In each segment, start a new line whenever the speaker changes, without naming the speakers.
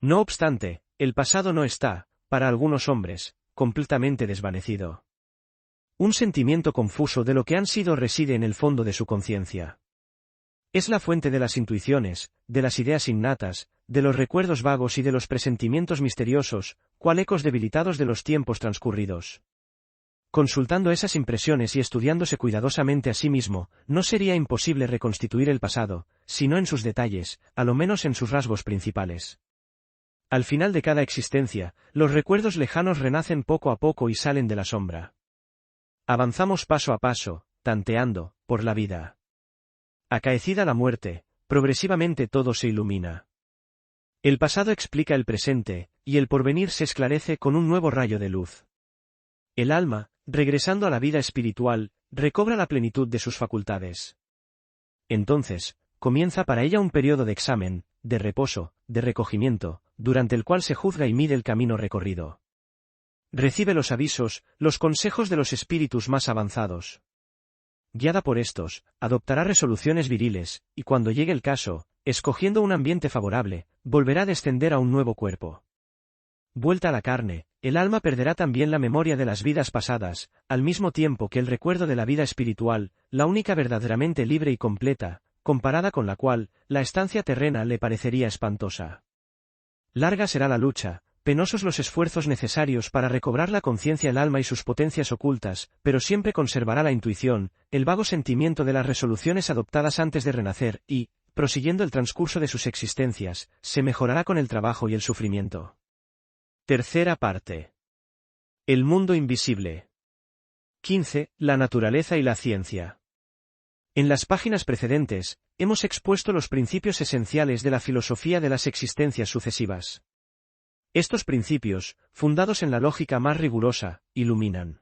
No obstante, el pasado no está, para algunos hombres, completamente desvanecido. Un sentimiento confuso de lo que han sido reside en el fondo de su conciencia. Es la fuente de las intuiciones, de las ideas innatas, de los recuerdos vagos y de los presentimientos misteriosos, cual ecos debilitados de los tiempos transcurridos. Consultando esas impresiones y estudiándose cuidadosamente a sí mismo, no sería imposible reconstituir el pasado, sino en sus detalles, a lo menos en sus rasgos principales. Al final de cada existencia, los recuerdos lejanos renacen poco a poco y salen de la sombra. Avanzamos paso a paso, tanteando, por la vida. Acaecida la muerte, progresivamente todo se ilumina. El pasado explica el presente, y el porvenir se esclarece con un nuevo rayo de luz. El alma, regresando a la vida espiritual, recobra la plenitud de sus facultades. Entonces, comienza para ella un periodo de examen, de reposo, de recogimiento, durante el cual se juzga y mide el camino recorrido. Recibe los avisos, los consejos de los espíritus más avanzados. Guiada por estos, adoptará resoluciones viriles, y cuando llegue el caso, escogiendo un ambiente favorable, volverá a descender a un nuevo cuerpo. Vuelta a la carne, el alma perderá también la memoria de las vidas pasadas, al mismo tiempo que el recuerdo de la vida espiritual, la única verdaderamente libre y completa, comparada con la cual, la estancia terrena le parecería espantosa. Larga será la lucha, penosos los esfuerzos necesarios para recobrar la conciencia el alma y sus potencias ocultas, pero siempre conservará la intuición, el vago sentimiento de las resoluciones adoptadas antes de renacer y, prosiguiendo el transcurso de sus existencias, se mejorará con el trabajo y el sufrimiento. Tercera parte. El mundo invisible. 15. La naturaleza y la ciencia. En las páginas precedentes, hemos expuesto los principios esenciales de la filosofía de las existencias sucesivas. Estos principios, fundados en la lógica más rigurosa, iluminan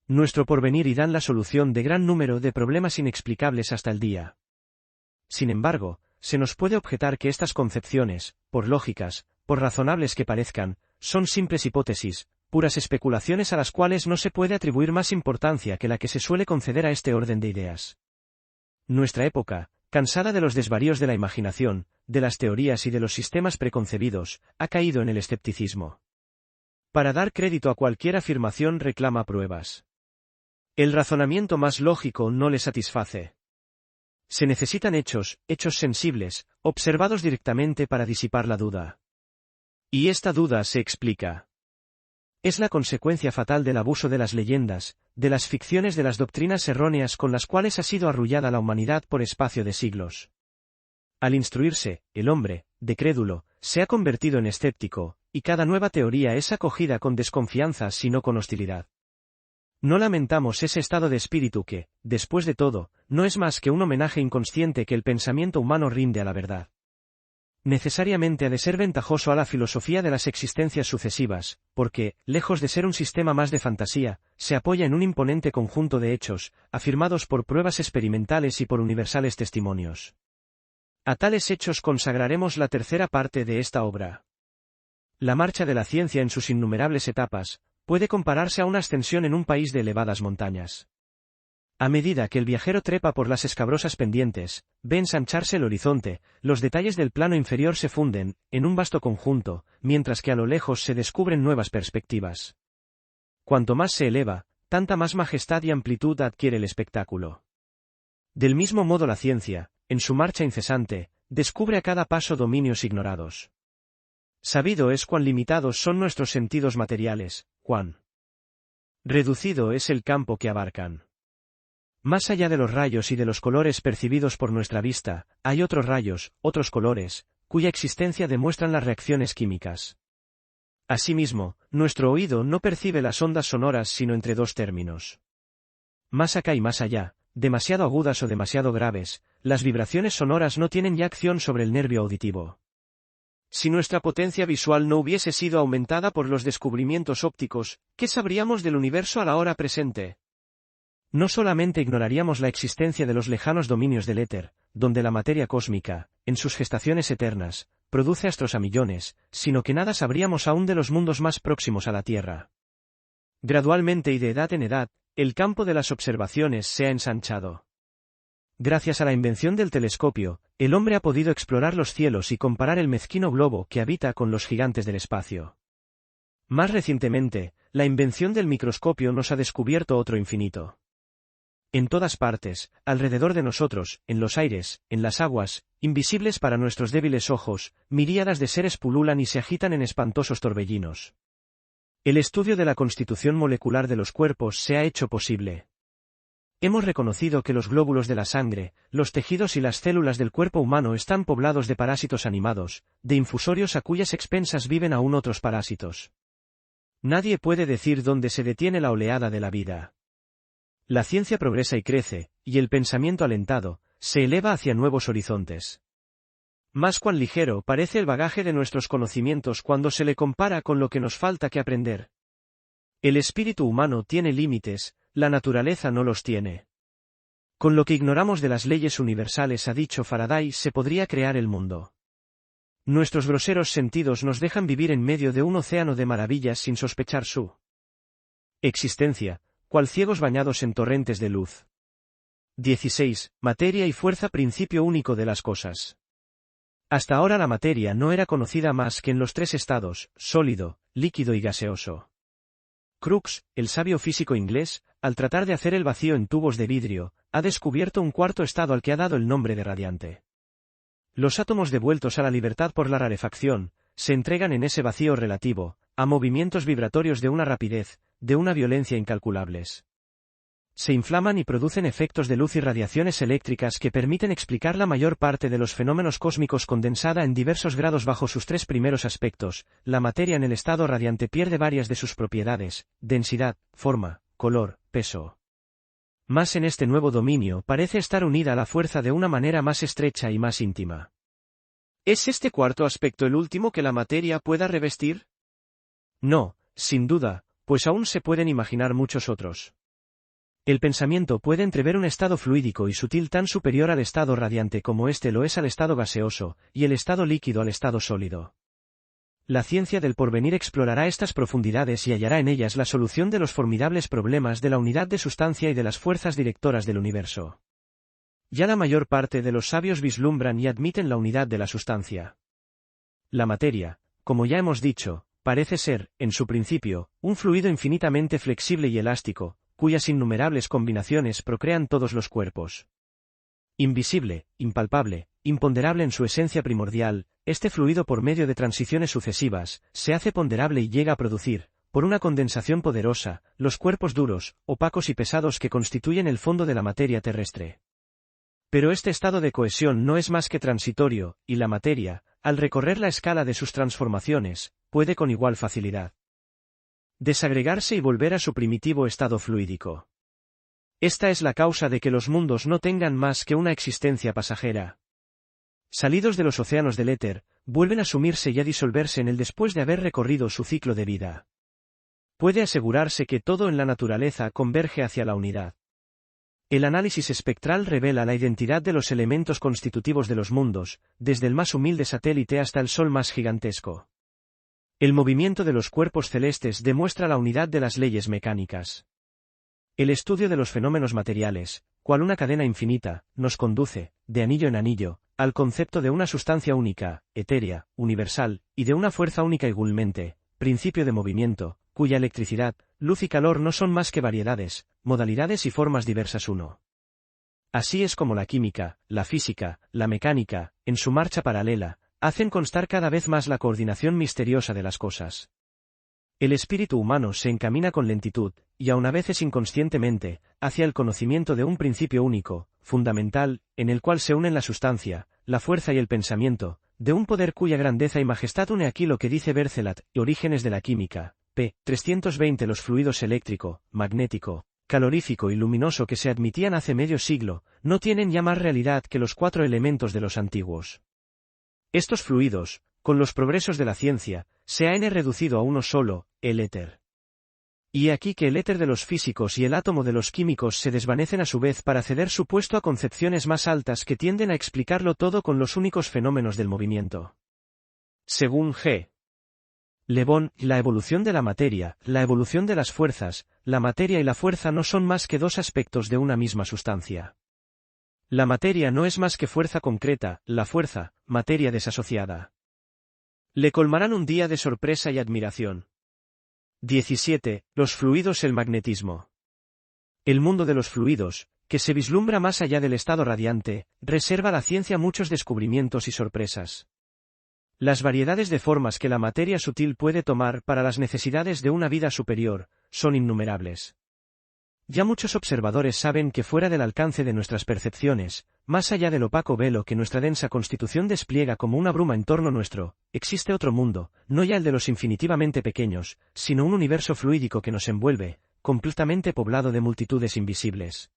nuestro porvenir y dan la solución de gran número de problemas inexplicables hasta el día. Sin embargo, se nos puede objetar que estas concepciones, por lógicas, por razonables que parezcan, son simples hipótesis, puras especulaciones a las cuales no se puede atribuir más importancia que la que se suele conceder a este orden de ideas. Nuestra época, cansada de los desvaríos de la imaginación, de las teorías y de los sistemas preconcebidos, ha caído en el escepticismo. Para dar crédito a cualquier afirmación reclama pruebas. El razonamiento más lógico no le satisface. Se necesitan hechos sensibles, observados directamente para disipar la duda. Y esta duda se explica. Es la consecuencia fatal del abuso de las leyendas, de las ficciones de las doctrinas erróneas con las cuales ha sido arrullada la humanidad por espacio de siglos. Al instruirse, el hombre, de crédulo, se ha convertido en escéptico, y cada nueva teoría es acogida con desconfianza sino con hostilidad. No lamentamos ese estado de espíritu que, después de todo, no es más que un homenaje inconsciente que el pensamiento humano rinde a la verdad. Necesariamente ha de ser ventajoso a la filosofía de las existencias sucesivas, porque, lejos de ser un sistema más de fantasía, se apoya en un imponente conjunto de hechos, afirmados por pruebas experimentales y por universales testimonios. A tales hechos consagraremos la tercera parte de esta obra. La marcha de la ciencia en sus innumerables etapas, puede compararse a una ascensión en un país de elevadas montañas. A medida que el viajero trepa por las escabrosas pendientes, ve ensancharse el horizonte, los detalles del plano inferior se funden, en un vasto conjunto, mientras que a lo lejos se descubren nuevas perspectivas. Cuanto más se eleva, tanta más majestad y amplitud adquiere el espectáculo. Del mismo modo la ciencia, en su marcha incesante, descubre a cada paso dominios ignorados. Sabido es cuán limitados son nuestros sentidos materiales, cuán reducido es el campo que abarcan. Más allá de los rayos y de los colores percibidos por nuestra vista, hay otros rayos, otros colores, cuya existencia demuestran las reacciones químicas. Asimismo, nuestro oído no percibe las ondas sonoras sino entre dos términos. Más acá y más allá, demasiado agudas o demasiado graves, las vibraciones sonoras no tienen ya acción sobre el nervio auditivo. Si nuestra potencia visual no hubiese sido aumentada por los descubrimientos ópticos, ¿qué sabríamos del universo a la hora presente? No solamente ignoraríamos la existencia de los lejanos dominios del éter, donde la materia cósmica, en sus gestaciones eternas, produce astros a millones, sino que nada sabríamos aún de los mundos más próximos a la Tierra. Gradualmente y de edad en edad, el campo de las observaciones se ha ensanchado. Gracias a la invención del telescopio, el hombre ha podido explorar los cielos y comparar el mezquino globo que habita con los gigantes del espacio. Más recientemente, la invención del microscopio nos ha descubierto otro infinito. En todas partes, alrededor de nosotros, en los aires, en las aguas, invisibles para nuestros débiles ojos, miríadas de seres pululan y se agitan en espantosos torbellinos. El estudio de la constitución molecular de los cuerpos se ha hecho posible. Hemos reconocido que los glóbulos de la sangre, los tejidos y las células del cuerpo humano están poblados de parásitos animados, de infusorios a cuyas expensas viven aún otros parásitos. Nadie puede decir dónde se detiene la oleada de la vida. La ciencia progresa y crece, y el pensamiento alentado, se eleva hacia nuevos horizontes. Mas cuán ligero parece el bagaje de nuestros conocimientos cuando se le compara con lo que nos falta que aprender. El espíritu humano tiene límites, la naturaleza no los tiene. Con lo que ignoramos de las leyes universales, ha dicho Faraday, se podría crear el mundo. Nuestros groseros sentidos nos dejan vivir en medio de un océano de maravillas sin sospechar su existencia, cual ciegos bañados en torrentes de luz. 16. Materia y fuerza, principio único de las cosas. Hasta ahora la materia no era conocida más que en los tres estados, sólido, líquido y gaseoso. Crookes, el sabio físico inglés, al tratar de hacer el vacío en tubos de vidrio, ha descubierto un cuarto estado al que ha dado el nombre de radiante. Los átomos devueltos a la libertad por la rarefacción, se entregan en ese vacío relativo, a movimientos vibratorios de una rapidez, de una violencia incalculables. Se inflaman y producen efectos de luz y radiaciones eléctricas que permiten explicar la mayor parte de los fenómenos cósmicos condensada en diversos grados. Bajo sus tres primeros aspectos, la materia en el estado radiante pierde varias de sus propiedades, densidad, forma, color, peso. Mas en este nuevo dominio parece estar unida a la fuerza de una manera más estrecha y más íntima. ¿Es este cuarto aspecto el último que la materia pueda revestir? No, sin duda, pues aún se pueden imaginar muchos otros. El pensamiento puede entrever un estado fluídico y sutil tan superior al estado radiante como éste lo es al estado gaseoso, y el estado líquido al estado sólido. La ciencia del porvenir explorará estas profundidades y hallará en ellas la solución de los formidables problemas de la unidad de sustancia y de las fuerzas directoras del universo. Ya la mayor parte de los sabios vislumbran y admiten la unidad de la sustancia. La materia, como ya hemos dicho, parece ser, en su principio, un fluido infinitamente flexible y elástico, cuyas innumerables combinaciones procrean todos los cuerpos. Invisible, impalpable, imponderable en su esencia primordial, este fluido por medio de transiciones sucesivas, se hace ponderable y llega a producir, por una condensación poderosa, los cuerpos duros, opacos y pesados que constituyen el fondo de la materia terrestre. Pero este estado de cohesión no es más que transitorio, y la materia, al recorrer la escala de sus transformaciones, puede con igual facilidad desagregarse y volver a su primitivo estado fluídico. Esta es la causa de que los mundos no tengan más que una existencia pasajera. Salidos de los océanos del éter, vuelven a sumirse y a disolverse en él después de haber recorrido su ciclo de vida. Puede asegurarse que todo en la naturaleza converge hacia la unidad. El análisis espectral revela la identidad de los elementos constitutivos de los mundos, desde el más humilde satélite hasta el Sol más gigantesco. El movimiento de los cuerpos celestes demuestra la unidad de las leyes mecánicas. El estudio de los fenómenos materiales, cual una cadena infinita, nos conduce, de anillo en anillo, al concepto de una sustancia única, etérea, universal, y de una fuerza única igualmente, principio de movimiento, cuya electricidad, luz y calor no son más que variedades, modalidades y formas diversas uno. Así es como la química, la física, la mecánica, en su marcha paralela, hacen constar cada vez más la coordinación misteriosa de las cosas. El espíritu humano se encamina con lentitud, y aun a veces inconscientemente, hacia el conocimiento de un principio único, fundamental, en el cual se unen la sustancia, la fuerza y el pensamiento, de un poder cuya grandeza y majestad une aquí lo que dice Berthelot, Orígenes de la química, p. 320. Los fluidos eléctrico, magnético, calorífico y luminoso que se admitían hace medio siglo, no tienen ya más realidad que los 4 elementos de los antiguos. Estos fluidos, con los progresos de la ciencia, se han reducido a uno solo, el éter. Y aquí que el éter de los físicos y el átomo de los químicos se desvanecen a su vez para ceder su puesto a concepciones más altas que tienden a explicarlo todo con los únicos fenómenos del movimiento. Según G. Le Bon, la evolución de la materia, la evolución de las fuerzas, la materia y la fuerza no son más que dos aspectos de una misma sustancia. La materia no es más que fuerza concreta, la fuerza, materia desasociada. Le colmarán un día de sorpresa y admiración. 17. Los fluidos, el magnetismo. El mundo de los fluidos, que se vislumbra más allá del estado radiante, reserva a la ciencia muchos descubrimientos y sorpresas. Las variedades de formas que la materia sutil puede tomar para las necesidades de una vida superior, son innumerables. Ya muchos observadores saben que fuera del alcance de nuestras percepciones, más allá del opaco velo que nuestra densa constitución despliega como una bruma en torno nuestro, existe otro mundo, no ya el de los infinitivamente pequeños, sino un universo fluídico que nos envuelve, completamente poblado de multitudes invisibles.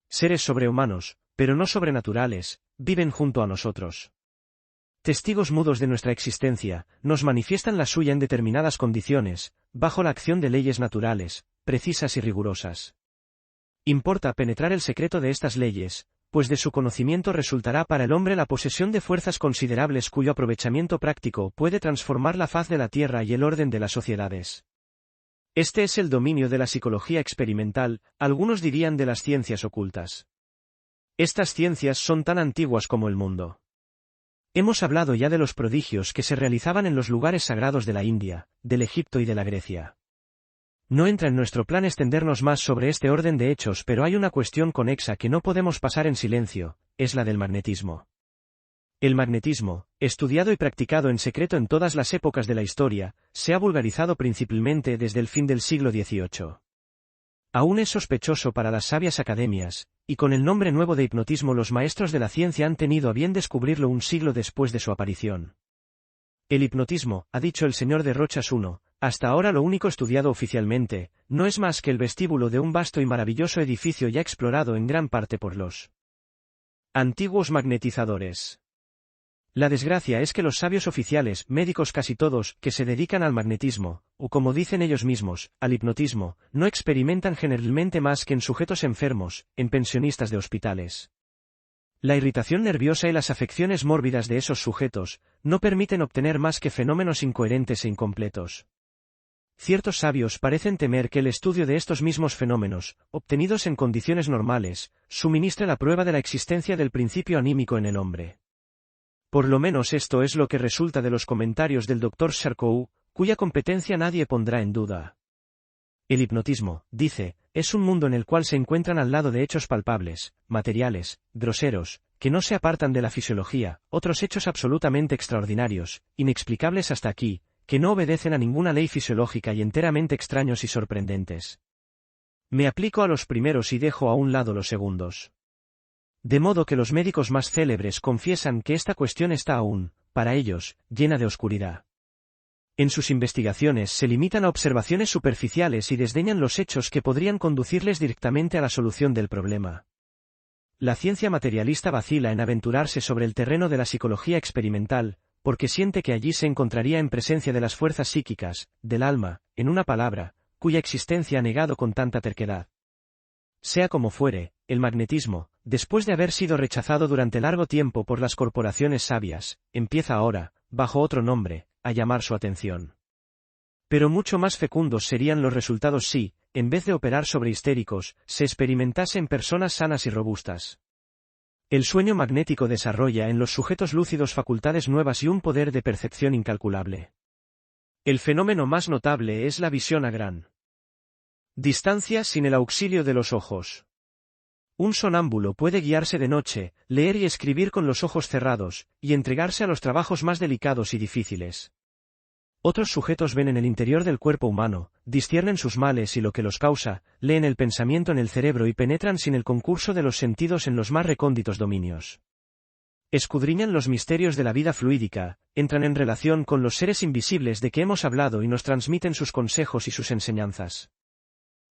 Seres sobrehumanos, pero no sobrenaturales, viven junto a nosotros. Testigos mudos de nuestra existencia, nos manifiestan la suya en determinadas condiciones, bajo la acción de leyes naturales, precisas y rigurosas. Importa penetrar el secreto de estas leyes, pues de su conocimiento resultará para el hombre la posesión de fuerzas considerables cuyo aprovechamiento práctico puede transformar la faz de la tierra y el orden de las sociedades. Este es el dominio de la psicología experimental, algunos dirían de las ciencias ocultas. Estas ciencias son tan antiguas como el mundo. Hemos hablado ya de los prodigios que se realizaban en los lugares sagrados de la India, del Egipto y de la Grecia. No entra en nuestro plan extendernos más sobre este orden de hechos, pero hay una cuestión conexa que no podemos pasar en silencio, es la del magnetismo. El magnetismo, estudiado y practicado en secreto en todas las épocas de la historia, se ha vulgarizado principalmente desde el fin del siglo XVIII. Aún es sospechoso para las sabias academias, y con el nombre nuevo de hipnotismo los maestros de la ciencia han tenido a bien descubrirlo un siglo después de su aparición. El hipnotismo, ha dicho el señor de Rochas I, hasta ahora lo único estudiado oficialmente, no es más que el vestíbulo de un vasto y maravilloso edificio ya explorado en gran parte por los antiguos magnetizadores. La desgracia es que los sabios oficiales, médicos casi todos, que se dedican al magnetismo, o como dicen ellos mismos, al hipnotismo, no experimentan generalmente más que en sujetos enfermos, en pensionistas de hospitales. La irritación nerviosa y las afecciones mórbidas de esos sujetos, no permiten obtener más que fenómenos incoherentes e incompletos. Ciertos sabios parecen temer que el estudio de estos mismos fenómenos, obtenidos en condiciones normales, suministre la prueba de la existencia del principio anímico en el hombre. Por lo menos esto es lo que resulta de los comentarios del Dr. Charcot, cuya competencia nadie pondrá en duda. El hipnotismo, dice, es un mundo en el cual se encuentran al lado de hechos palpables, materiales, groseros, que no se apartan de la fisiología, otros hechos absolutamente extraordinarios, inexplicables hasta aquí, que no obedecen a ninguna ley fisiológica y enteramente extraños y sorprendentes. Me aplico a los primeros y dejo a un lado los segundos. De modo que los médicos más célebres confiesan que esta cuestión está aún, para ellos, llena de oscuridad. En sus investigaciones se limitan a observaciones superficiales y desdeñan los hechos que podrían conducirles directamente a la solución del problema. La ciencia materialista vacila en aventurarse sobre el terreno de la psicología experimental, porque siente que allí se encontraría en presencia de las fuerzas psíquicas, del alma, en una palabra, cuya existencia ha negado con tanta terquedad. Sea como fuere, el magnetismo, después de haber sido rechazado durante largo tiempo por las corporaciones sabias, empieza ahora, bajo otro nombre, a llamar su atención. Pero mucho más fecundos serían los resultados si, en vez de operar sobre histéricos, se experimentase en personas sanas y robustas. El sueño magnético desarrolla en los sujetos lúcidos facultades nuevas y un poder de percepción incalculable. El fenómeno más notable es la visión a gran distancia sin el auxilio de los ojos. Un sonámbulo puede guiarse de noche, leer y escribir con los ojos cerrados, y entregarse a los trabajos más delicados y difíciles. Otros sujetos ven en el interior del cuerpo humano, disciernen sus males y lo que los causa, leen el pensamiento en el cerebro y penetran sin el concurso de los sentidos en los más recónditos dominios. Escudriñan los misterios de la vida fluídica, entran en relación con los seres invisibles de que hemos hablado y nos transmiten sus consejos y sus enseñanzas.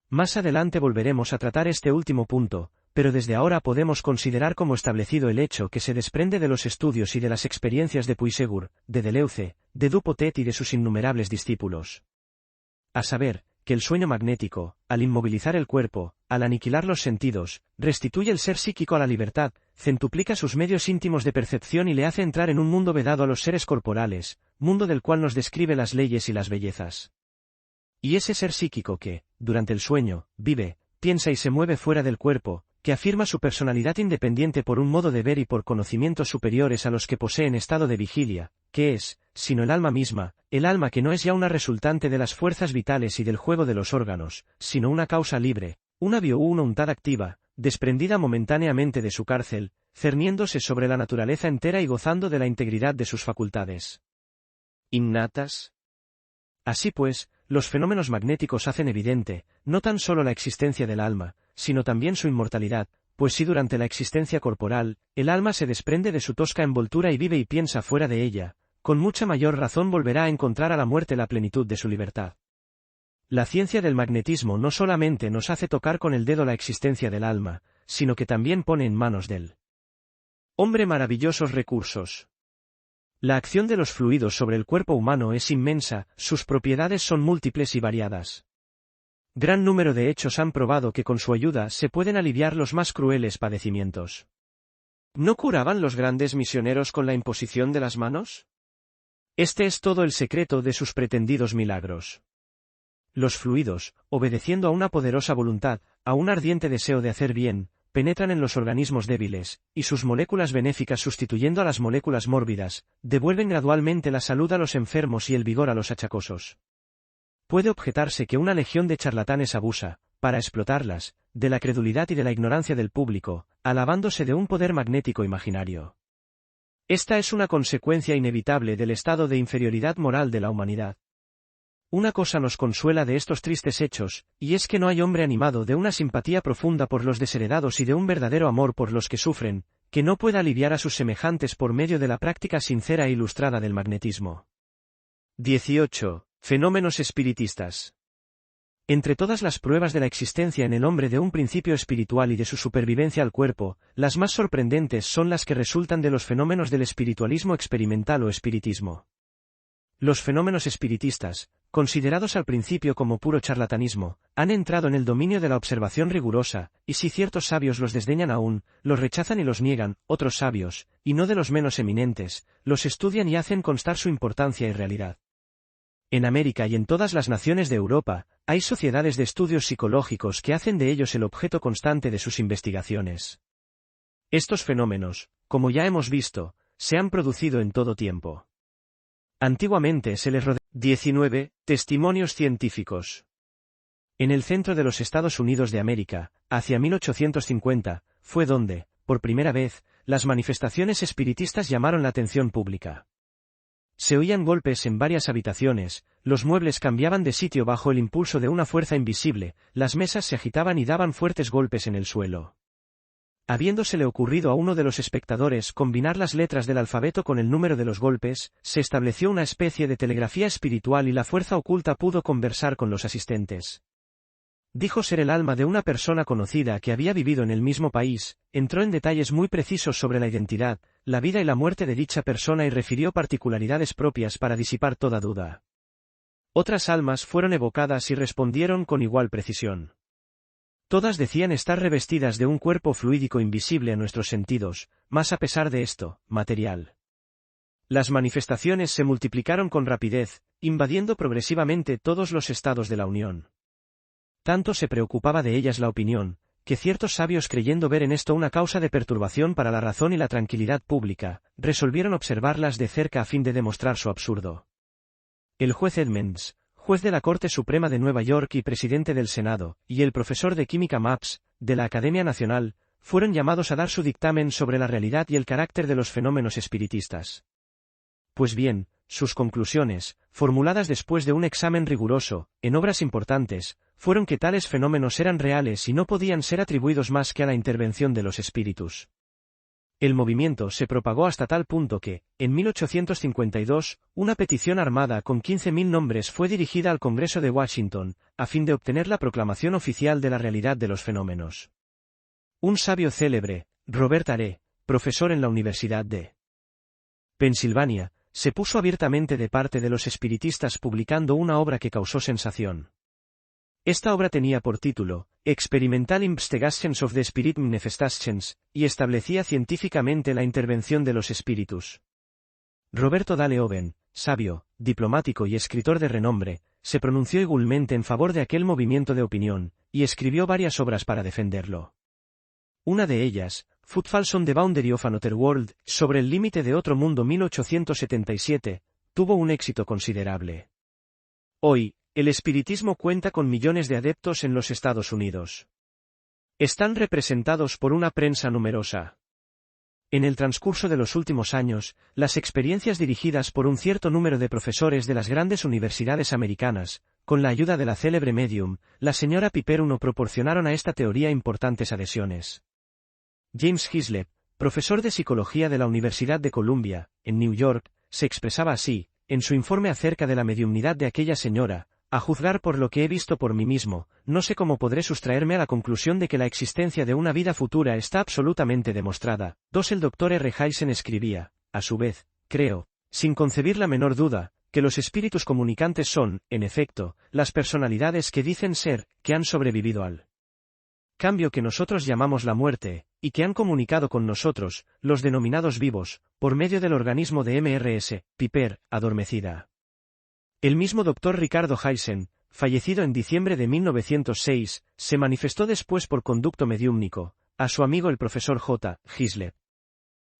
Más adelante volveremos a tratar este último punto, pero desde ahora podemos considerar como establecido el hecho que se desprende de los estudios y de las experiencias de Puigsegur, de Deleuze, de Dupotet y de sus innumerables discípulos. A saber, que el sueño magnético, al inmovilizar el cuerpo, al aniquilar los sentidos, restituye el ser psíquico a la libertad, centuplica sus medios íntimos de percepción y le hace entrar en un mundo vedado a los seres corporales, mundo del cual nos describe las leyes y las bellezas. Y ese ser psíquico que, durante el sueño, vive, piensa y se mueve fuera del cuerpo, que afirma su personalidad independiente por un modo de ver y por conocimientos superiores a los que posee en estado de vigilia, que es, sino el alma misma, el alma que no es ya una resultante de las fuerzas vitales y del juego de los órganos, sino una causa libre, una voluntad activa, desprendida momentáneamente de su cárcel, cerniéndose sobre la naturaleza entera y gozando de la integridad de sus facultades innatas. Así pues, los fenómenos magnéticos hacen evidente, no tan solo la existencia del alma, sino también su inmortalidad, pues si durante la existencia corporal, el alma se desprende de su tosca envoltura y vive y piensa fuera de ella, con mucha mayor razón volverá a encontrar a la muerte la plenitud de su libertad. La ciencia del magnetismo no solamente nos hace tocar con el dedo la existencia del alma, sino que también pone en manos del hombre maravillosos recursos. La acción de los fluidos sobre el cuerpo humano es inmensa, sus propiedades son múltiples y variadas. Gran número de hechos han probado que con su ayuda se pueden aliviar los más crueles padecimientos. ¿No curaban los grandes misioneros con la imposición de las manos? Este es todo el secreto de sus pretendidos milagros. Los fluidos, obedeciendo a una poderosa voluntad, a un ardiente deseo de hacer bien, penetran en los organismos débiles, y sus moléculas benéficas sustituyendo a las moléculas mórbidas, devuelven gradualmente la salud a los enfermos y el vigor a los achacosos. Puede objetarse que una legión de charlatanes abusa, para explotarlas, de la credulidad y de la ignorancia del público, alabándose de un poder magnético imaginario. Esta es una consecuencia inevitable del estado de inferioridad moral de la humanidad. Una cosa nos consuela de estos tristes hechos, y es que no hay hombre animado de una simpatía profunda por los desheredados y de un verdadero amor por los que sufren, que no pueda aliviar a sus semejantes por medio de la práctica sincera e ilustrada del magnetismo. 18. Fenómenos espiritistas. Entre todas las pruebas de la existencia en el hombre de un principio espiritual y de su supervivencia al cuerpo, las más sorprendentes son las que resultan de los fenómenos del espiritualismo experimental o espiritismo. Los fenómenos espiritistas, considerados al principio como puro charlatanismo, han entrado en el dominio de la observación rigurosa, y si ciertos sabios los desdeñan aún, los rechazan y los niegan, otros sabios, y no de los menos eminentes, los estudian y hacen constar su importancia y realidad. En América y en todas las naciones de Europa, hay sociedades de estudios psicológicos que hacen de ellos el objeto constante de sus investigaciones. Estos fenómenos, como ya hemos visto, se han producido en todo tiempo. Antiguamente se les rodeaba. 19. Testimonios científicos. En el centro de los Estados Unidos de América, hacia 1850, fue donde, por primera vez, las manifestaciones espiritistas llamaron la atención pública. Se oían golpes en varias habitaciones, los muebles cambiaban de sitio bajo el impulso de una fuerza invisible, las mesas se agitaban y daban fuertes golpes en el suelo. Habiéndosele ocurrido a uno de los espectadores combinar las letras del alfabeto con el número de los golpes, se estableció una especie de telegrafía espiritual y la fuerza oculta pudo conversar con los asistentes. Dijo ser el alma de una persona conocida que había vivido en el mismo país, entró en detalles muy precisos sobre la identidad, la vida y la muerte de dicha persona y refirió particularidades propias para disipar toda duda. Otras almas fueron evocadas y respondieron con igual precisión. Todas decían estar revestidas de un cuerpo fluídico invisible a nuestros sentidos, mas a pesar de esto, material. Las manifestaciones se multiplicaron con rapidez, invadiendo progresivamente todos los estados de la Unión. Tanto se preocupaba de ellas la opinión, que ciertos sabios creyendo ver en esto una causa de perturbación para la razón y la tranquilidad pública, resolvieron observarlas de cerca a fin de demostrar su absurdo. El juez Edmonds, juez de la Corte Suprema de Nueva York y presidente del Senado, y el profesor de química Mapps, de la Academia Nacional, fueron llamados a dar su dictamen sobre la realidad y el carácter de los fenómenos espiritistas. Pues bien, sus conclusiones, formuladas después de un examen riguroso, en obras importantes, fueron que tales fenómenos eran reales y no podían ser atribuidos más que a la intervención de los espíritus. El movimiento se propagó hasta tal punto que, en 1852, una petición armada con 15.000 nombres fue dirigida al Congreso de Washington, a fin de obtener la proclamación oficial de la realidad de los fenómenos. Un sabio célebre, Robert Hare, profesor en la Universidad de Pensilvania, se puso abiertamente de parte de los espiritistas publicando una obra que causó sensación. Esta obra tenía por título, Experimental Investigations of the Spirit Manifestations, y establecía científicamente la intervención de los espíritus. Roberto Dale Owen, sabio, diplomático y escritor de renombre, se pronunció igualmente en favor de aquel movimiento de opinión, y escribió varias obras para defenderlo. Una de ellas, Footfalls on the Boundary of Another World, sobre el límite de otro mundo 1877, tuvo un éxito considerable. Hoy, el espiritismo cuenta con millones de adeptos en los Estados Unidos. Están representados por una prensa numerosa. En el transcurso de los últimos años, las experiencias dirigidas por un cierto número de profesores de las grandes universidades americanas, con la ayuda de la célebre medium, la señora Piper I, proporcionaron a esta teoría importantes adhesiones. James Hislop, profesor de psicología de la Universidad de Columbia, en New York, se expresaba así, en su informe acerca de la mediumnidad de aquella señora: a juzgar por lo que he visto por mí mismo, no sé cómo podré sustraerme a la conclusión de que la existencia de una vida futura está absolutamente demostrada. El Dr. R. Hysen escribía, a su vez, creo, sin concebir la menor duda, que los espíritus comunicantes son, en efecto, las personalidades que dicen ser, que han sobrevivido al cambio que nosotros llamamos la muerte, y que han comunicado con nosotros, los denominados vivos, por medio del organismo de Mrs. Piper, adormecida. El mismo Dr. Ricardo Hysen, fallecido en diciembre de 1906, se manifestó después por conducto mediúmnico, a su amigo el profesor J. Hislop.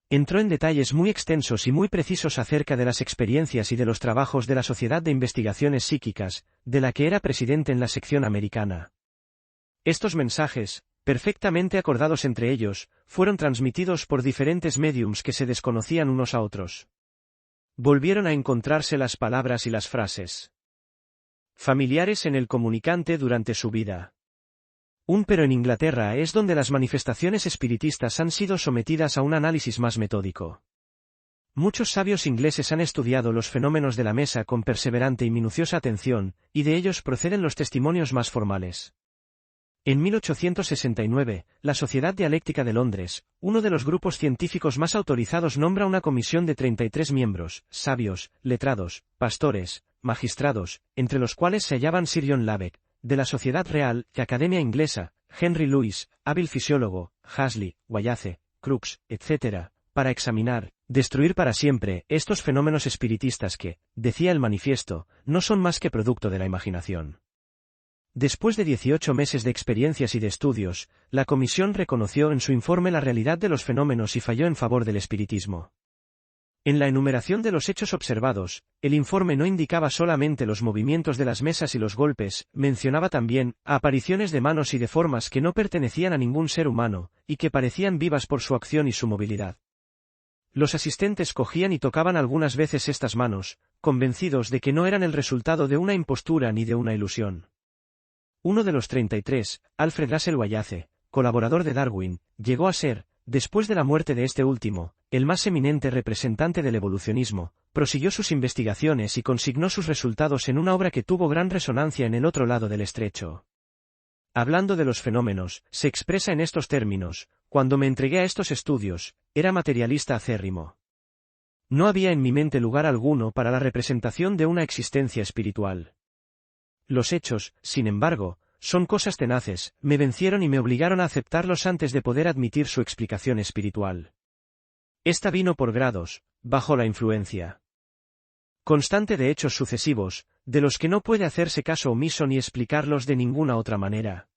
Entró en detalles muy extensos y muy precisos acerca de las experiencias y de los trabajos de la Sociedad de Investigaciones Psíquicas, de la que era presidente en la sección americana. Estos mensajes, perfectamente acordados entre ellos, fueron transmitidos por diferentes médiums que se desconocían unos a otros. Volvieron a encontrarse las palabras y las frases familiares en el comunicante durante su vida. Pero en Inglaterra es donde las manifestaciones espiritistas han sido sometidas a un análisis más metódico. Muchos sabios ingleses han estudiado los fenómenos de la mesa con perseverante y minuciosa atención, y de ellos proceden los testimonios más formales. En 1869, la Sociedad Dialéctica de Londres, uno de los grupos científicos más autorizados, nombra una comisión de 33 miembros, sabios, letrados, pastores, magistrados, entre los cuales se hallaban Sir John Lubbock, de la Sociedad Real y Academia Inglesa, Henry Lewis, hábil fisiólogo, Halsey, Wallace, Crookes, etc., para examinar, destruir para siempre, estos fenómenos espiritistas que, decía el manifiesto, no son más que producto de la imaginación. Después de 18 meses de experiencias y de estudios, la comisión reconoció en su informe la realidad de los fenómenos y falló en favor del espiritismo. En la enumeración de los hechos observados, el informe no indicaba solamente los movimientos de las mesas y los golpes, mencionaba también apariciones de manos y de formas que no pertenecían a ningún ser humano, y que parecían vivas por su acción y su movilidad. Los asistentes cogían y tocaban algunas veces estas manos, convencidos de que no eran el resultado de una impostura ni de una ilusión. Uno de los 33, Alfred Russel Wallace, colaborador de Darwin, llegó a ser, después de la muerte de este último, el más eminente representante del evolucionismo, prosiguió sus investigaciones y consignó sus resultados en una obra que tuvo gran resonancia en el otro lado del estrecho. Hablando de los fenómenos, se expresa en estos términos: cuando me entregué a estos estudios, era materialista acérrimo. No había en mi mente lugar alguno para la representación de una existencia espiritual. Los hechos, sin embargo, son cosas tenaces, me vencieron y me obligaron a aceptarlos antes de poder admitir su explicación espiritual. Esta vino por grados, bajo la influencia constante de hechos sucesivos, de los que no puede hacerse caso omiso ni explicarlos de ninguna otra manera.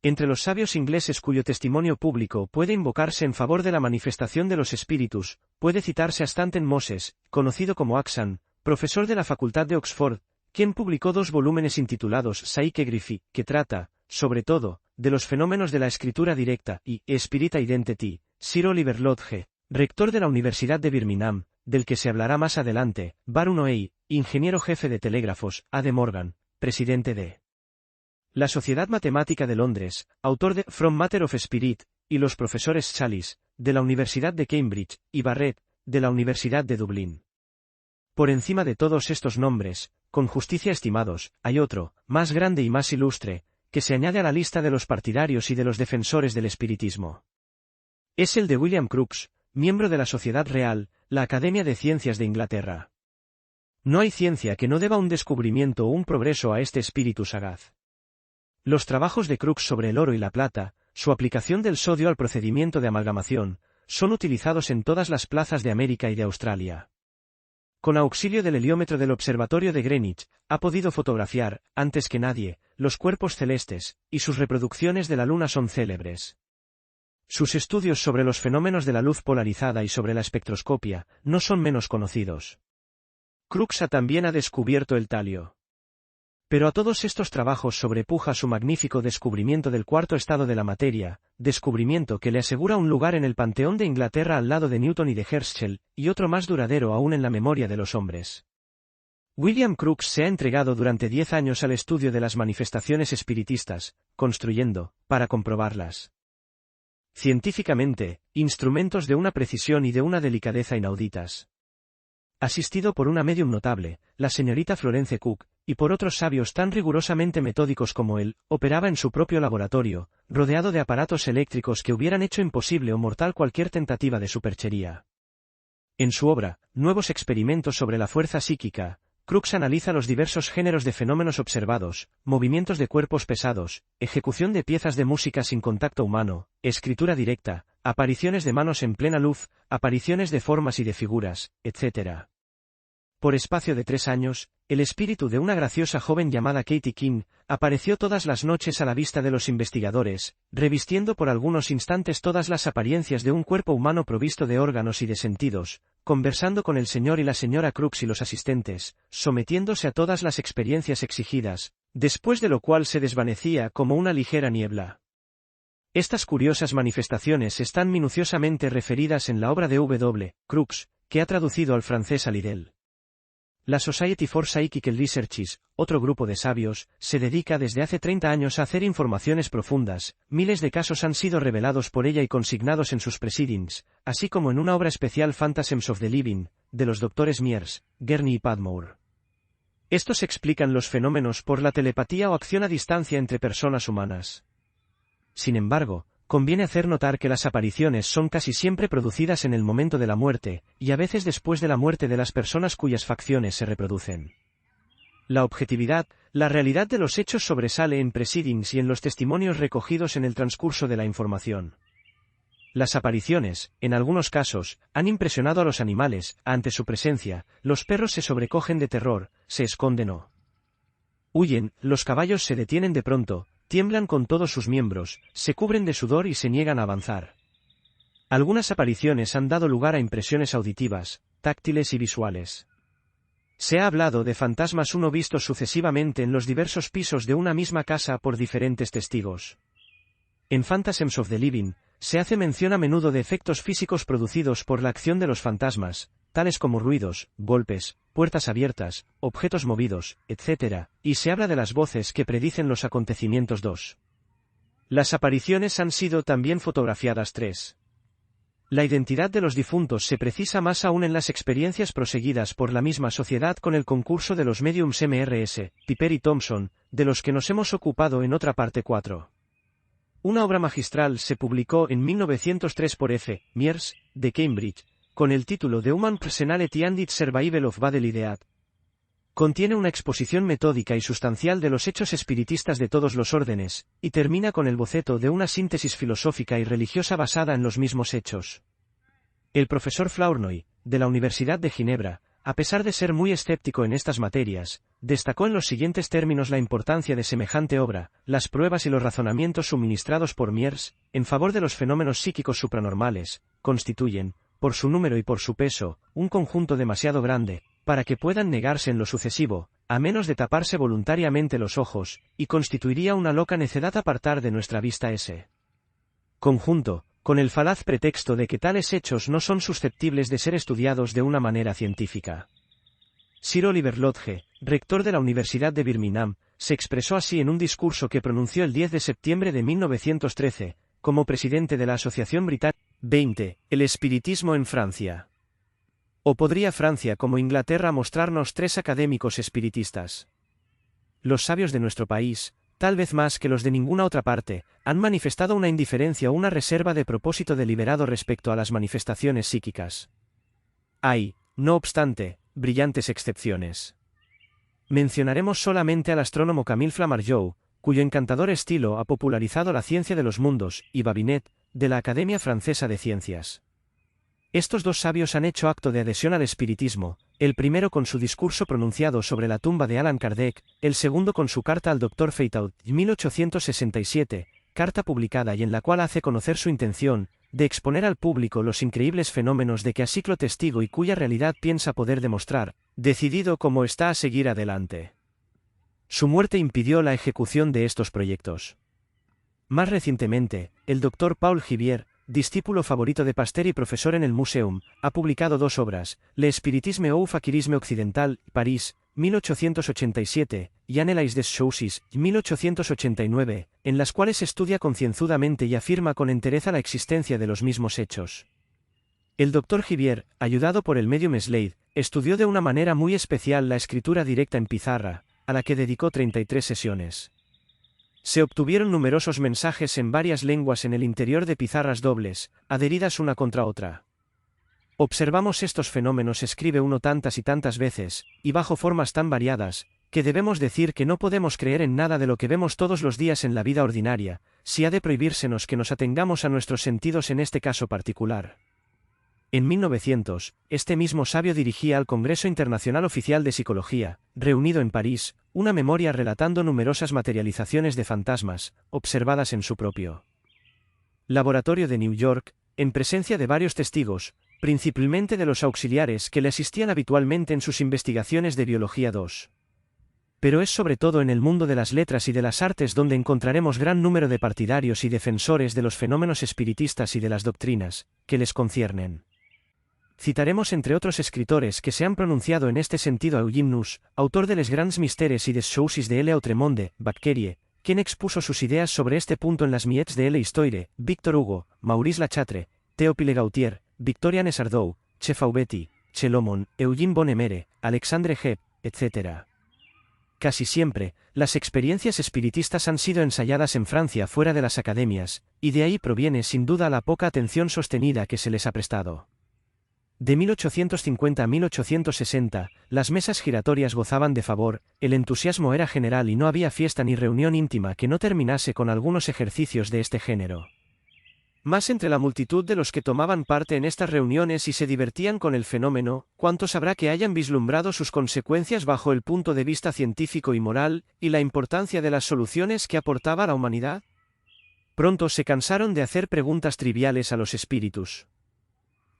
Entre los sabios ingleses cuyo testimonio público puede invocarse en favor de la manifestación de los espíritus, puede citarse a Stanton Moses, conocido como Axan, profesor de la Facultad de Oxford, quien publicó 2 volúmenes intitulados Psychegraphy, que trata, sobre todo, de los fenómenos de la escritura directa, y Spirit Identity, Sir Oliver Lodge, rector de la Universidad de Birmingham, del que se hablará más adelante, Baron O'Ey, ingeniero jefe de telégrafos, A. D. Morgan, presidente de la Sociedad Matemática de Londres, autor de From Matter of Spirit, y los profesores Chalice, de la Universidad de Cambridge, y Barrett, de la Universidad de Dublín. Por encima de todos estos nombres, con justicia estimados, hay otro, más grande y más ilustre, que se añade a la lista de los partidarios y de los defensores del espiritismo. Es el de William Crookes, miembro de la Sociedad Real, la Academia de Ciencias de Inglaterra. No hay ciencia que no deba un descubrimiento o un progreso a este espíritu sagaz. Los trabajos de Crookes sobre el oro y la plata, su aplicación del sodio al procedimiento de amalgamación, son utilizados en todas las plazas de América y de Australia. Con auxilio del heliómetro del Observatorio de Greenwich, ha podido fotografiar, antes que nadie, los cuerpos celestes, y sus reproducciones de la Luna son célebres. Sus estudios sobre los fenómenos de la luz polarizada y sobre la espectroscopia no son menos conocidos. Crookes también ha descubierto el talio. Pero a todos estos trabajos sobrepuja su magnífico descubrimiento del cuarto estado de la materia, descubrimiento que le asegura un lugar en el panteón de Inglaterra al lado de Newton y de Herschel, y otro más duradero aún en la memoria de los hombres. William Crookes se ha entregado durante 10 años al estudio de las manifestaciones espiritistas, construyendo, para comprobarlas científicamente, instrumentos de una precisión y de una delicadeza inauditas. Asistido por una médium notable, la señorita Florence Cook, y por otros sabios tan rigurosamente metódicos como él, operaba en su propio laboratorio, rodeado de aparatos eléctricos que hubieran hecho imposible o mortal cualquier tentativa de superchería. En su obra, Nuevos experimentos sobre la fuerza psíquica, Crookes analiza los diversos géneros de fenómenos observados, movimientos de cuerpos pesados, ejecución de piezas de música sin contacto humano, escritura directa, apariciones de manos en plena luz, apariciones de formas y de figuras, etc. Por espacio de 3 años, el espíritu de una graciosa joven llamada Katie King apareció todas las noches a la vista de los investigadores, revistiendo por algunos instantes todas las apariencias de un cuerpo humano provisto de órganos y de sentidos, conversando con el señor y la señora Crookes y los asistentes, sometiéndose a todas las experiencias exigidas, después de lo cual se desvanecía como una ligera niebla. Estas curiosas manifestaciones están minuciosamente referidas en la obra de W. Crookes, que ha traducido al francés a Liddell. La Society for Psychical Researches, otro grupo de sabios, se dedica desde hace 30 años a hacer informaciones profundas. Miles de casos han sido revelados por ella y consignados en sus proceedings, así como en una obra especial Phantasms of the Living, de los doctores Mears, Gurney y Padmore. Estos explican los fenómenos por la telepatía o acción a distancia entre personas humanas. Sin embargo, conviene hacer notar que las apariciones son casi siempre producidas en el momento de la muerte, y a veces después de la muerte de las personas cuyas facciones se reproducen. La objetividad, la realidad de los hechos sobresale en proceedings y en los testimonios recogidos en el transcurso de la información. Las apariciones, en algunos casos, han impresionado a los animales. Ante su presencia, los perros se sobrecogen de terror, se esconden o huyen, los caballos se detienen de pronto, tiemblan con todos sus miembros, se cubren de sudor y se niegan a avanzar. Algunas apariciones han dado lugar a impresiones auditivas, táctiles y visuales. Se ha hablado de fantasmas uno vistos sucesivamente en los diversos pisos de una misma casa por diferentes testigos. En Phantasms of the Living, se hace mención a menudo de efectos físicos producidos por la acción de los fantasmas, tales como ruidos, golpes, puertas abiertas, objetos movidos, etc., y se habla de las voces que predicen los acontecimientos. 2. Las apariciones han sido también fotografiadas. 3. La identidad de los difuntos se precisa más aún en las experiencias proseguidas por la misma sociedad con el concurso de los mediums Mrs. Piper y Thompson, de los que nos hemos ocupado en otra parte. 4. Una obra magistral se publicó en 1903 por F. Mears, de Cambridge, con el título The Human Personality and its Survival of Bodily Death. Contiene una exposición metódica y sustancial de los hechos espiritistas de todos los órdenes, y termina con el boceto de una síntesis filosófica y religiosa basada en los mismos hechos. El profesor Flournoy, de la Universidad de Ginebra, a pesar de ser muy escéptico en estas materias, destacó en los siguientes términos la importancia de semejante obra: las pruebas y los razonamientos suministrados por Mears, en favor de los fenómenos psíquicos supranormales, constituyen, por su número y por su peso, un conjunto demasiado grande, para que puedan negarse en lo sucesivo, a menos de taparse voluntariamente los ojos, y constituiría una loca necedad apartar de nuestra vista ese conjunto, con el falaz pretexto de que tales hechos no son susceptibles de ser estudiados de una manera científica. Sir Oliver Lodge, rector de la Universidad de Birmingham, se expresó así en un discurso que pronunció el 10 de septiembre de 1913, como presidente de la Asociación Británica. 20. El espiritismo en Francia. ¿O podría Francia como Inglaterra mostrarnos 3 académicos espiritistas? Los sabios de nuestro país, tal vez más que los de ninguna otra parte, han manifestado una indiferencia o una reserva de propósito deliberado respecto a las manifestaciones psíquicas. Hay, no obstante, brillantes excepciones. Mencionaremos solamente al astrónomo Camille Flamarjou, cuyo encantador estilo ha popularizado la ciencia de los mundos, y Babinet, de la Academia Francesa de Ciencias. Estos 2 sabios han hecho acto de adhesión al espiritismo, el primero con su discurso pronunciado sobre la tumba de Allan Kardec, el segundo con su carta al Dr. Feitaud, 1867, carta publicada y en la cual hace conocer su intención de exponer al público los increíbles fenómenos de que ha sido testigo y cuya realidad piensa poder demostrar, decidido como está a seguir adelante. Su muerte impidió la ejecución de estos proyectos. Más recientemente, el Dr. Paul Givier, discípulo favorito de Pasteur y profesor en el Museum, ha publicado 2 obras, Le Spiritisme ou Fakirisme Occidental, París, 1887, y Analyse des Choses, 1889, en las cuales estudia concienzudamente y afirma con entereza la existencia de los mismos hechos. El Dr. Givier, ayudado por el medium Slade, estudió de una manera muy especial la escritura directa en pizarra, a la que dedicó 33 sesiones. Se obtuvieron numerosos mensajes en varias lenguas en el interior de pizarras dobles, adheridas una contra otra. Observamos estos fenómenos, escribe uno tantas y tantas veces, y bajo formas tan variadas, que debemos decir que no podemos creer en nada de lo que vemos todos los días en la vida ordinaria, si ha de prohibírsenos que nos atengamos a nuestros sentidos en este caso particular. En 1900, este mismo sabio dirigía al Congreso Internacional Oficial de Psicología, reunido en París, una memoria relatando numerosas materializaciones de fantasmas, observadas en su propio laboratorio de New York, en presencia de varios testigos, principalmente de los auxiliares que le asistían habitualmente en sus investigaciones de Biología 2. Pero es sobre todo en el mundo de las letras y de las artes donde encontraremos gran número de partidarios y defensores de los fenómenos espiritistas y de las doctrinas que les conciernen. Citaremos entre otros escritores que se han pronunciado en este sentido a Eugene Nuss, autor de Les Grands Mystères y des Choses de L'Autre Bacquerie, quien expuso sus ideas sobre este punto en las Miets de l'Histoire, Victor Hugo, Maurice Lachatre, Théophile Gautier, Victoriane Sardou, Che Fauvetti, Che Lomon, Eugene Bonnemere, Alexandre Hepp, etc. Casi siempre, las experiencias espiritistas han sido ensayadas en Francia fuera de las academias, y de ahí proviene sin duda la poca atención sostenida que se les ha prestado. De 1850 a 1860, las mesas giratorias gozaban de favor, el entusiasmo era general y no había fiesta ni reunión íntima que no terminase con algunos ejercicios de este género. Más entre la multitud de los que tomaban parte en estas reuniones y se divertían con el fenómeno, ¿cuántos habrá que hayan vislumbrado sus consecuencias bajo el punto de vista científico y moral, y la importancia de las soluciones que aportaba a la humanidad? Pronto se cansaron de hacer preguntas triviales a los espíritus.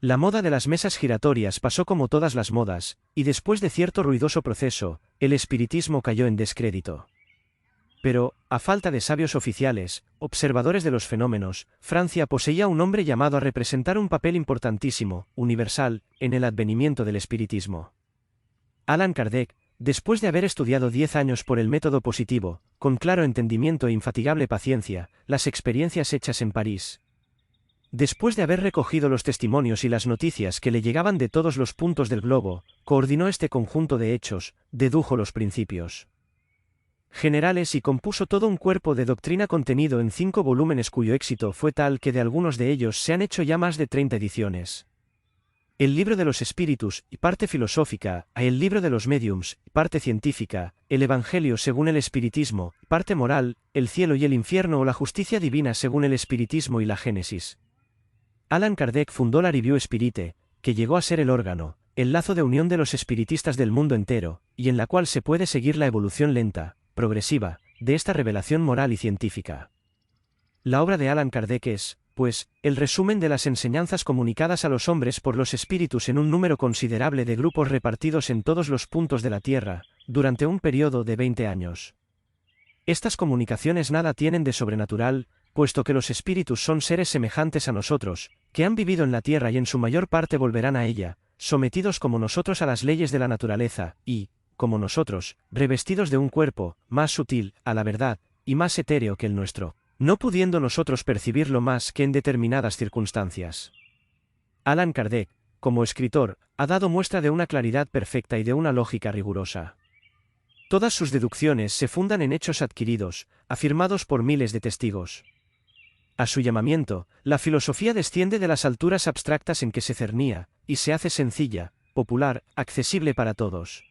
La moda de las mesas giratorias pasó como todas las modas, y después de cierto ruidoso proceso, el espiritismo cayó en descrédito. Pero, a falta de sabios oficiales, observadores de los fenómenos, Francia poseía un hombre llamado a representar un papel importantísimo, universal, en el advenimiento del espiritismo. Allan Kardec, después de haber estudiado 10 años por el método positivo, con claro entendimiento e infatigable paciencia, las experiencias hechas en París. Después de haber recogido los testimonios y las noticias que le llegaban de todos los puntos del globo, coordinó este conjunto de hechos, dedujo los principios generales y compuso todo un cuerpo de doctrina contenido en 5 volúmenes cuyo éxito fue tal que de algunos de ellos se han hecho ya más de 30 ediciones. El libro de los espíritus, parte filosófica, el libro de los mediums, parte científica, el Evangelio según el espiritismo, parte moral, el cielo y el infierno o la justicia divina según el espiritismo y la Génesis. Allan Kardec fundó la Revue Spirite, que llegó a ser el órgano, el lazo de unión de los espiritistas del mundo entero, y en la cual se puede seguir la evolución lenta, progresiva, de esta revelación moral y científica. La obra de Allan Kardec es, pues, el resumen de las enseñanzas comunicadas a los hombres por los espíritus en un número considerable de grupos repartidos en todos los puntos de la Tierra, durante un periodo de 20 años. Estas comunicaciones nada tienen de sobrenatural, puesto que los espíritus son seres semejantes a nosotros, que han vivido en la Tierra y en su mayor parte volverán a ella, sometidos como nosotros a las leyes de la naturaleza, y, como nosotros, revestidos de un cuerpo, más sutil, a la verdad, y más etéreo que el nuestro, no pudiendo nosotros percibirlo más que en determinadas circunstancias. Allan Kardec, como escritor, ha dado muestra de una claridad perfecta y de una lógica rigurosa. Todas sus deducciones se fundan en hechos adquiridos, afirmados por miles de testigos. A su llamamiento, la filosofía desciende de las alturas abstractas en que se cernía, y se hace sencilla, popular, accesible para todos.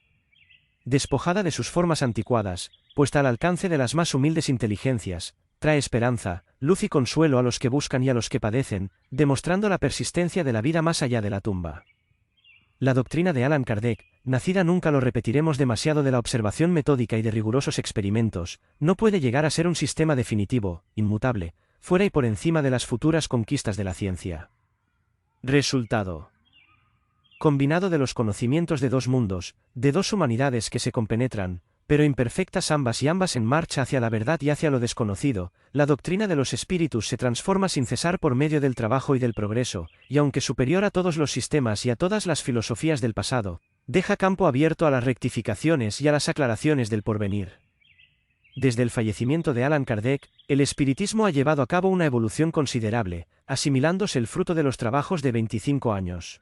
Despojada de sus formas anticuadas, puesta al alcance de las más humildes inteligencias, trae esperanza, luz y consuelo a los que buscan y a los que padecen, demostrando la persistencia de la vida más allá de la tumba. La doctrina de Allan Kardec, nacida nunca lo repetiremos demasiado de la observación metódica y de rigurosos experimentos, no puede llegar a ser un sistema definitivo, inmutable, fuera y por encima de las futuras conquistas de la ciencia. Resultado. Combinado de los conocimientos de dos mundos, de dos humanidades que se compenetran, pero imperfectas ambas y ambas en marcha hacia la verdad y hacia lo desconocido, la doctrina de los espíritus se transforma sin cesar por medio del trabajo y del progreso, y aunque superior a todos los sistemas y a todas las filosofías del pasado, deja campo abierto a las rectificaciones y a las aclaraciones del porvenir. Desde el fallecimiento de Allan Kardec, el espiritismo ha llevado a cabo una evolución considerable, asimilándose el fruto de los trabajos de 25 años.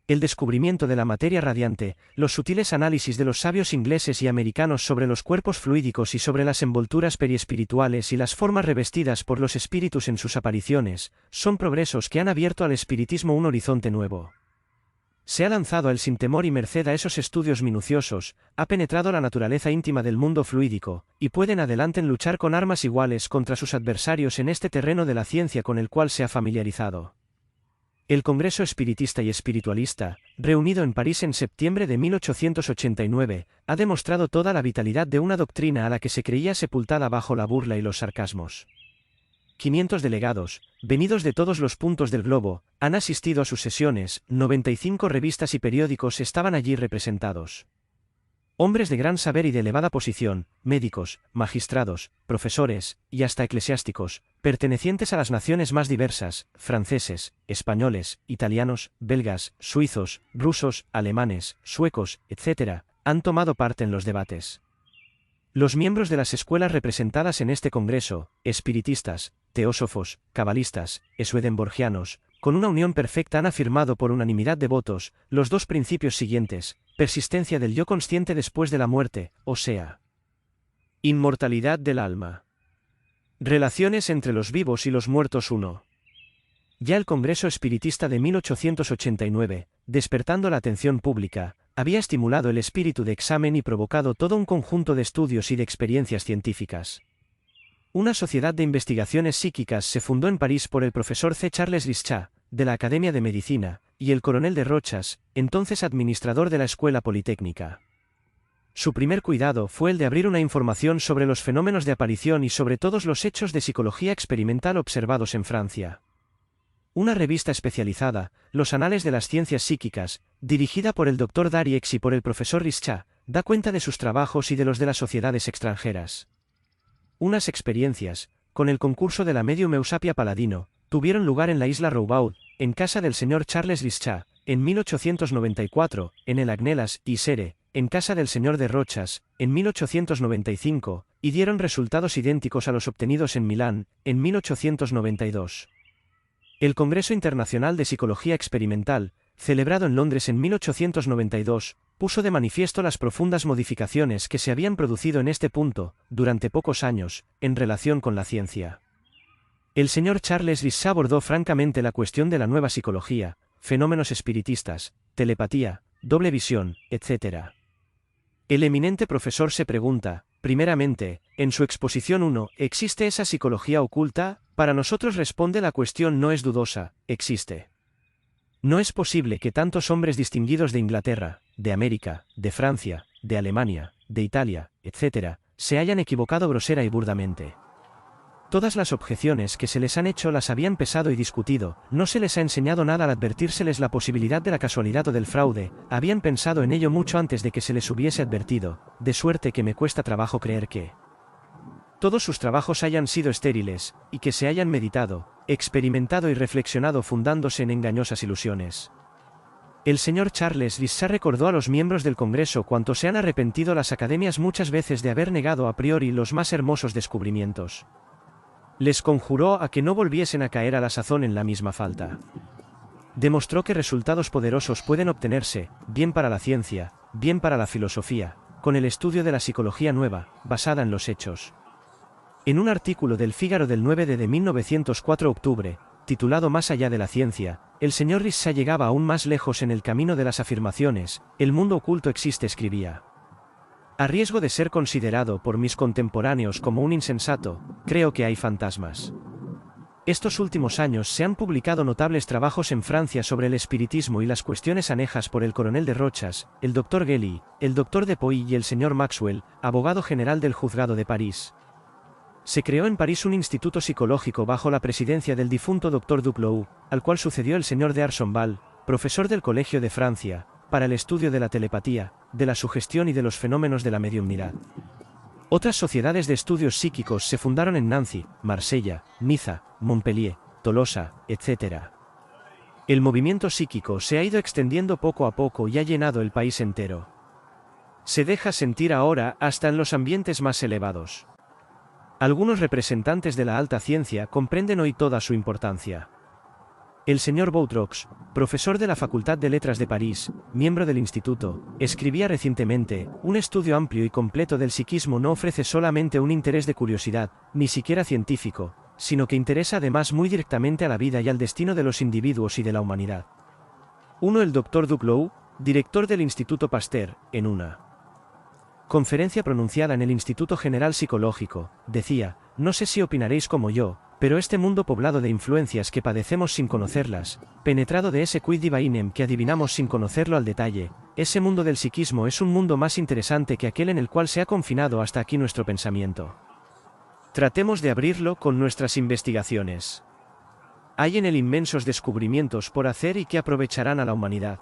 El descubrimiento de la materia radiante, los sutiles análisis de los sabios ingleses y americanos sobre los cuerpos fluídicos y sobre las envolturas periespirituales y las formas revestidas por los espíritus en sus apariciones, son progresos que han abierto al espiritismo un horizonte nuevo. Se ha lanzado a él sin temor y merced a esos estudios minuciosos, ha penetrado la naturaleza íntima del mundo fluídico, y puede en adelante luchar con armas iguales contra sus adversarios en este terreno de la ciencia con el cual se ha familiarizado. El Congreso Espiritista y Espiritualista, reunido en París en septiembre de 1889, ha demostrado toda la vitalidad de una doctrina a la que se creía sepultada bajo la burla y los sarcasmos. 500 delegados, venidos de todos los puntos del globo, han asistido a sus sesiones, 95 revistas y periódicos estaban allí representados. Hombres de gran saber y de elevada posición, médicos, magistrados, profesores, y hasta eclesiásticos, pertenecientes a las naciones más diversas, franceses, españoles, italianos, belgas, suizos, rusos, alemanes, suecos, etc., han tomado parte en los debates. Los miembros de las escuelas representadas en este congreso, espiritistas, teósofos, cabalistas, swedenborgianos, con una unión perfecta han afirmado por unanimidad de votos, los dos principios siguientes: persistencia del yo consciente después de la muerte, o sea, inmortalidad del alma. Relaciones entre los vivos y los muertos 1. Ya el Congreso Espiritista de 1889, despertando la atención pública, había estimulado el espíritu de examen y provocado todo un conjunto de estudios y de experiencias científicas. Una sociedad de investigaciones psíquicas se fundó en París por el profesor C. Charles Rischat, de la Academia de Medicina, y el coronel de Rochas, entonces administrador de la Escuela Politécnica. Su primer cuidado fue el de abrir una información sobre los fenómenos de aparición y sobre todos los hechos de psicología experimental observados en Francia. Una revista especializada, Los Anales de las Ciencias Psíquicas, dirigida por el Dr. Dariex y por el profesor Rischat, da cuenta de sus trabajos y de los de las sociedades extranjeras. Unas experiencias, con el concurso de la medium Eusapia Paladino, tuvieron lugar en la isla Roubaud, en casa del señor Charles Rischat, en 1894, en el Agnelas y Sere, en casa del señor de Rochas, en 1895, y dieron resultados idénticos a los obtenidos en Milán, en 1892. El Congreso Internacional de Psicología Experimental, celebrado en Londres en 1892, puso de manifiesto las profundas modificaciones que se habían producido en este punto, durante pocos años, en relación con la ciencia. El señor Charles Rischat abordó francamente la cuestión de la nueva psicología, fenómenos espiritistas, telepatía, doble visión, etc. El eminente profesor se pregunta, primeramente, en su exposición 1, ¿existe esa psicología oculta? Para nosotros responde la cuestión no es dudosa, existe. No es posible que tantos hombres distinguidos de Inglaterra, de América, de Francia, de Alemania, de Italia, etc., se hayan equivocado grosera y burdamente. Todas las objeciones que se les han hecho las habían pesado y discutido, no se les ha enseñado nada al advertírseles la posibilidad de la casualidad o del fraude, habían pensado en ello mucho antes de que se les hubiese advertido, de suerte que me cuesta trabajo creer que todos sus trabajos hayan sido estériles, y que se hayan meditado, experimentado y reflexionado fundándose en engañosas ilusiones. El señor Charles Rischat recordó a los miembros del Congreso cuánto se han arrepentido las academias muchas veces de haber negado a priori los más hermosos descubrimientos. Les conjuró a que no volviesen a caer a la sazón en la misma falta. Demostró que resultados poderosos pueden obtenerse, bien para la ciencia, bien para la filosofía, con el estudio de la psicología nueva, basada en los hechos. En un artículo del Fígaro del 9 de 1904 octubre, titulado Más allá de la ciencia, el señor Rischat llegaba aún más lejos en el camino de las afirmaciones, el mundo oculto existe, escribía. A riesgo de ser considerado por mis contemporáneos como un insensato, creo que hay fantasmas. Estos últimos años se han publicado notables trabajos en Francia sobre el espiritismo y las cuestiones anejas por el coronel de Rochas, el Dr. Gelly, el Dr. Depoy y el Sr. Maxwell, abogado general del juzgado de París. Se creó en París un instituto psicológico bajo la presidencia del difunto Dr. Duclos, al cual sucedió el Sr. de Arsonval, profesor del Colegio de Francia, para el estudio de la telepatía, de la sugestión y de los fenómenos de la mediumnidad. Otras sociedades de estudios psíquicos se fundaron en Nancy, Marsella, Niza, Montpellier, Tolosa, etc. El movimiento psíquico se ha ido extendiendo poco a poco y ha llenado el país entero. Se deja sentir ahora hasta en los ambientes más elevados. Algunos representantes de la alta ciencia comprenden hoy toda su importancia. El señor Boutroux, profesor de la Facultad de Letras de París, miembro del instituto, escribía recientemente: un estudio amplio y completo del psiquismo no ofrece solamente un interés de curiosidad, ni siquiera científico, sino que interesa además muy directamente a la vida y al destino de los individuos y de la humanidad. El Dr. Duclos, director del Instituto Pasteur, en una conferencia pronunciada en el Instituto General Psicológico, decía: no sé si opinaréis como yo, pero este mundo poblado de influencias que padecemos sin conocerlas, penetrado de ese quid divinem que adivinamos sin conocerlo al detalle, ese mundo del psiquismo es un mundo más interesante que aquel en el cual se ha confinado hasta aquí nuestro pensamiento. Tratemos de abrirlo con nuestras investigaciones. Hay en él inmensos descubrimientos por hacer y que aprovecharán a la humanidad.